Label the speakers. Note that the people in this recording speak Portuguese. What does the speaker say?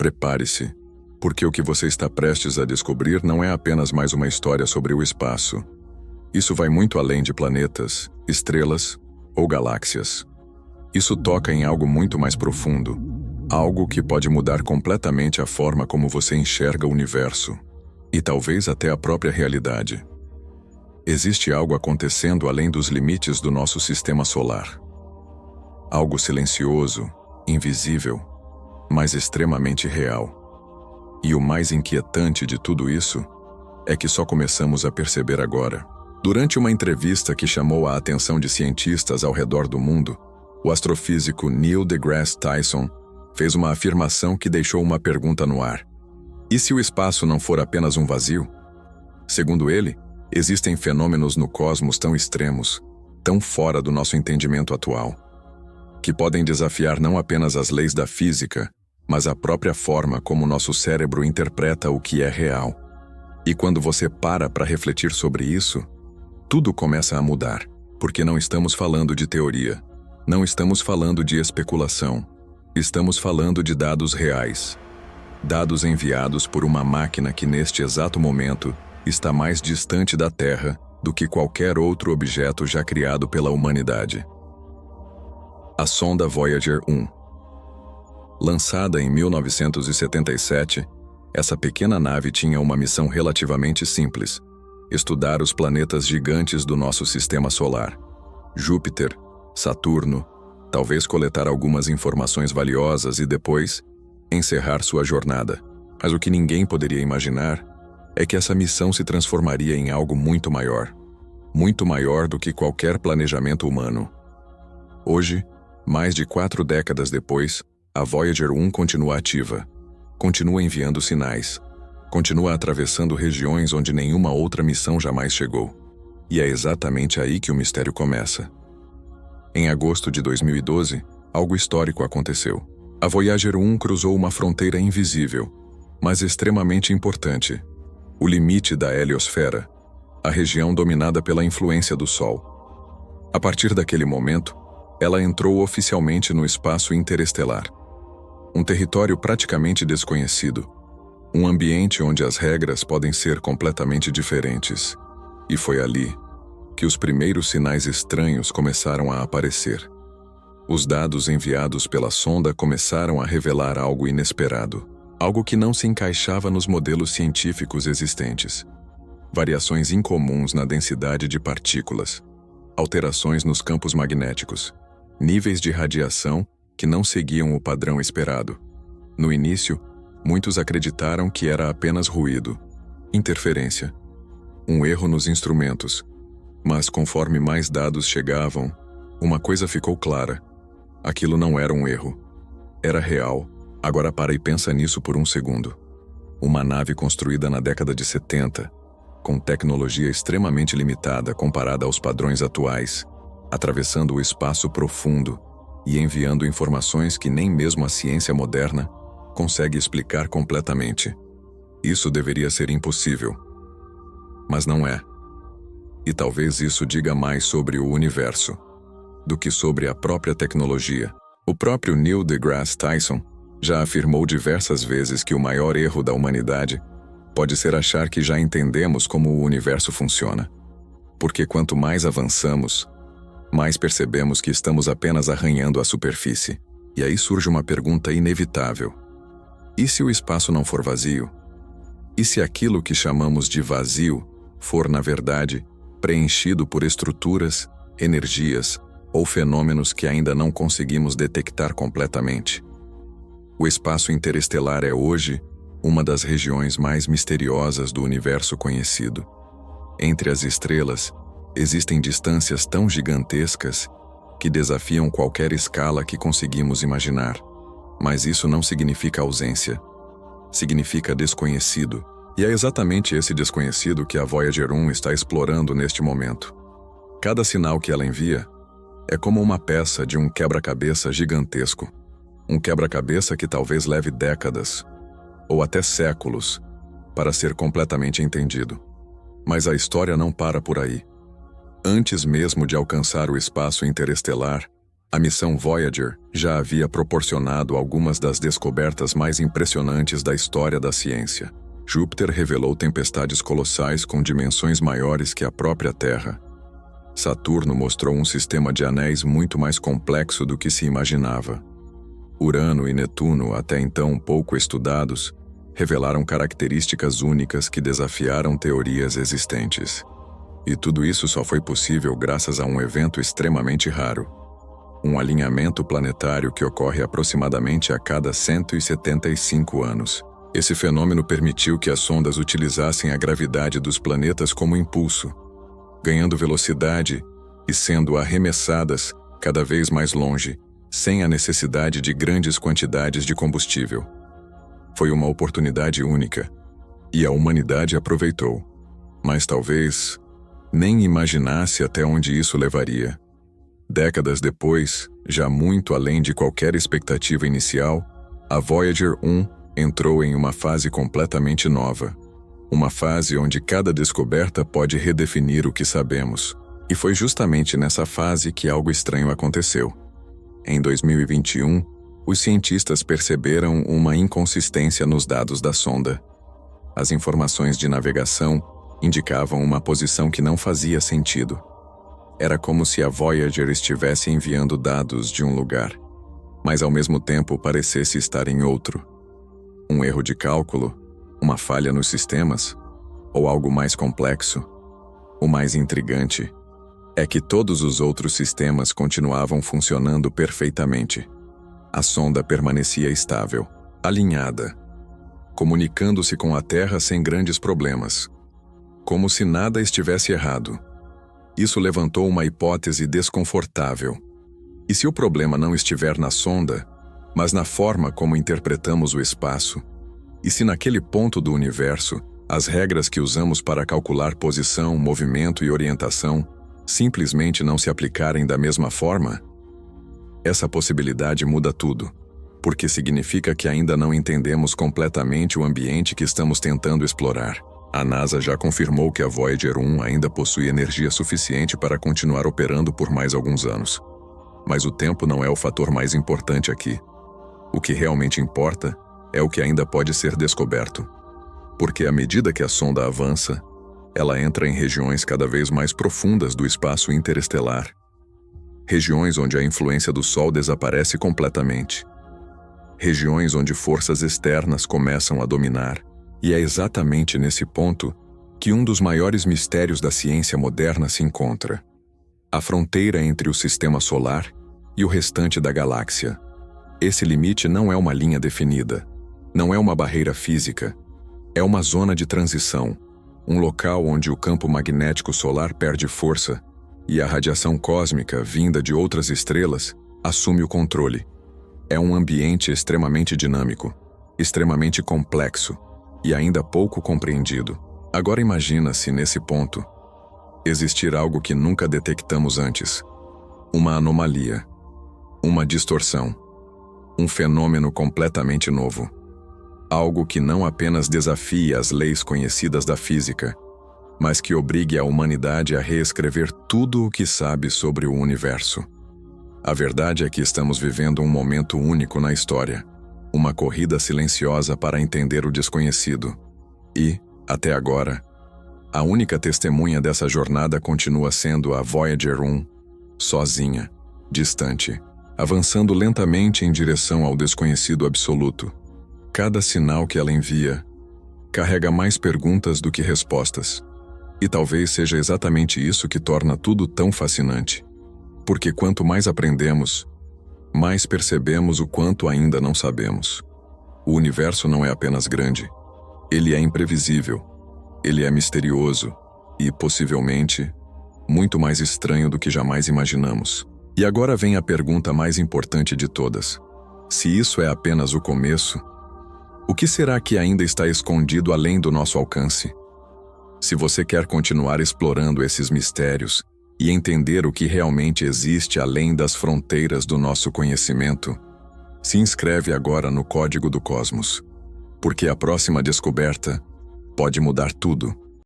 Speaker 1: Prepare-se, porque o que você está prestes a descobrir não é apenas mais uma história sobre o espaço. Isso vai muito além de planetas, estrelas ou galáxias. Isso toca em algo muito mais profundo, algo que pode mudar completamente a forma como você enxerga o universo, e talvez até a própria realidade. Existe algo acontecendo além dos limites do nosso sistema solar. Algo silencioso, invisível, mas extremamente real. E o mais inquietante de tudo isso é que só começamos a perceber agora. Durante uma entrevista que chamou a atenção de cientistas ao redor do mundo, o astrofísico Neil deGrasse Tyson fez uma afirmação que deixou uma pergunta no ar. E se o espaço não for apenas um vazio? Segundo ele, existem fenômenos no cosmos tão extremos, tão fora do nosso entendimento atual, que podem desafiar não apenas as leis da física, mas a própria forma como nosso cérebro interpreta o que é real. E quando você para refletir sobre isso, tudo começa a mudar, porque não estamos falando de teoria, não estamos falando de especulação, estamos falando de dados reais. Dados enviados por uma máquina que neste exato momento está mais distante da Terra do que qualquer outro objeto já criado pela humanidade. A sonda Voyager 1. Lançada em 1977, essa pequena nave tinha uma missão relativamente simples: estudar os planetas gigantes do nosso sistema solar, Júpiter, Saturno, talvez coletar algumas informações valiosas e depois encerrar sua jornada. Mas o que ninguém poderia imaginar é que essa missão se transformaria em algo muito maior do que qualquer planejamento humano. Hoje, mais de 4 décadas depois, a Voyager 1 continua ativa, continua enviando sinais, continua atravessando regiões onde nenhuma outra missão jamais chegou. E é exatamente aí que o mistério começa. Em agosto de 2012, algo histórico aconteceu. A Voyager 1 cruzou uma fronteira invisível, mas extremamente importante: o limite da heliosfera, a região dominada pela influência do Sol. A partir daquele momento, ela entrou oficialmente no espaço interestelar. Um território praticamente desconhecido, um ambiente onde as regras podem ser completamente diferentes. E foi ali que os primeiros sinais estranhos começaram a aparecer. Os dados enviados pela sonda começaram a revelar algo inesperado, algo que não se encaixava nos modelos científicos existentes. Variações incomuns na densidade de partículas, alterações nos campos magnéticos, níveis de radiação que não seguiam o padrão esperado. No início, muitos acreditaram que era apenas ruído, interferência, um erro nos instrumentos. Mas conforme mais dados chegavam, uma coisa ficou clara: aquilo não era um erro. Era real. Agora para e pensa nisso por um segundo. Uma nave construída na década de 70, com tecnologia extremamente limitada comparada aos padrões atuais, atravessando o espaço profundo e enviando informações que nem mesmo a ciência moderna consegue explicar completamente. Isso deveria ser impossível. Mas não é. E talvez isso diga mais sobre o universo do que sobre a própria tecnologia. O próprio Neil deGrasse Tyson já afirmou diversas vezes que o maior erro da humanidade pode ser achar que já entendemos como o universo funciona. Porque quanto mais avançamos, mais percebemos que estamos apenas arranhando a superfície. E aí surge uma pergunta inevitável: e se o espaço não for vazio? E se aquilo que chamamos de vazio for, na verdade, preenchido por estruturas, energias ou fenômenos que ainda não conseguimos detectar completamente? O espaço interestelar é hoje uma das regiões mais misteriosas do universo conhecido. Entre as estrelas, existem distâncias tão gigantescas que desafiam qualquer escala que conseguimos imaginar. Mas isso não significa ausência. Significa desconhecido. E é exatamente esse desconhecido que a Voyager 1 está explorando neste momento. Cada sinal que ela envia é como uma peça de um quebra-cabeça gigantesco. Um quebra-cabeça que talvez leve décadas, ou até séculos, para ser completamente entendido. Mas a história não para por aí. Antes mesmo de alcançar o espaço interestelar, A missão Voyager já havia proporcionado algumas das descobertas mais impressionantes da história da ciência. Júpiter revelou tempestades colossais com dimensões maiores que a própria Terra. Saturno mostrou um sistema de anéis muito mais complexo do que se imaginava. Urano e Netuno, até então pouco estudados, revelaram características únicas que desafiaram teorias existentes. E tudo isso só foi possível graças a um evento extremamente raro. Um alinhamento planetário que ocorre aproximadamente a cada 175 anos. Esse fenômeno permitiu que as sondas utilizassem a gravidade dos planetas como impulso, ganhando velocidade e sendo arremessadas cada vez mais longe, sem a necessidade de grandes quantidades de combustível. Foi uma oportunidade única, e a humanidade aproveitou. Mas talvez nem imaginasse até onde isso levaria. Décadas depois, já muito além de qualquer expectativa inicial, a Voyager 1 entrou em uma fase completamente nova. Uma fase onde cada descoberta pode redefinir o que sabemos. E foi justamente nessa fase que algo estranho aconteceu. Em 2021, os cientistas perceberam uma inconsistência nos dados da sonda. As informações de navegação indicavam uma posição que não fazia sentido. Era como se a Voyager estivesse enviando dados de um lugar, mas ao mesmo tempo parecesse estar em outro. Um erro de cálculo? Uma falha nos sistemas? Ou algo mais complexo? O mais intrigante é que todos os outros sistemas continuavam funcionando perfeitamente. A sonda permanecia estável, alinhada, comunicando-se com a Terra sem grandes problemas, como se nada estivesse errado. Isso levantou uma hipótese desconfortável. E se o problema não estiver na sonda, mas na forma como interpretamos o espaço? E se naquele ponto do universo, as regras que usamos para calcular posição, movimento e orientação simplesmente não se aplicarem da mesma forma? Essa possibilidade muda tudo, porque significa que ainda não entendemos completamente o ambiente que estamos tentando explorar. A NASA já confirmou que a Voyager 1 ainda possui energia suficiente para continuar operando por mais alguns anos. Mas o tempo não é o fator mais importante aqui. O que realmente importa é o que ainda pode ser descoberto. Porque à medida que a sonda avança, ela entra em regiões cada vez mais profundas do espaço interestelar. Regiões onde a influência do Sol desaparece completamente. Regiões onde forças externas começam a dominar. E é exatamente nesse ponto que um dos maiores mistérios da ciência moderna se encontra. A fronteira entre o sistema solar e o restante da galáxia. Esse limite não é uma linha definida, não é uma barreira física, é uma zona de transição, um local onde o campo magnético solar perde força e a radiação cósmica vinda de outras estrelas assume o controle. É um ambiente extremamente dinâmico, extremamente complexo e ainda pouco compreendido. Agora imagina se nesse ponto existir algo que nunca detectamos antes. Uma anomalia, uma distorção, um fenômeno completamente novo. Algo que não apenas desafie as leis conhecidas da física, mas que obrigue a humanidade a reescrever tudo o que sabe sobre o universo. A verdade é que estamos vivendo um momento único na história, uma corrida silenciosa para entender o desconhecido. E, até agora, a única testemunha dessa jornada continua sendo a Voyager 1, sozinha, distante, avançando lentamente em direção ao desconhecido absoluto. Cada sinal que ela envia carrega mais perguntas do que respostas. E talvez seja exatamente isso que torna tudo tão fascinante. Porque quanto mais aprendemos, mais percebemos o quanto ainda não sabemos. O universo não é apenas grande, ele é imprevisível, ele é misterioso e, possivelmente, muito mais estranho do que jamais imaginamos. E agora vem a pergunta mais importante de todas. Se isso é apenas o começo, o que será que ainda está escondido além do nosso alcance? Se você quer continuar explorando esses mistérios e entender o que realmente existe além das fronteiras do nosso conhecimento, se inscreve agora no Código do Cosmos, porque a próxima descoberta pode mudar tudo.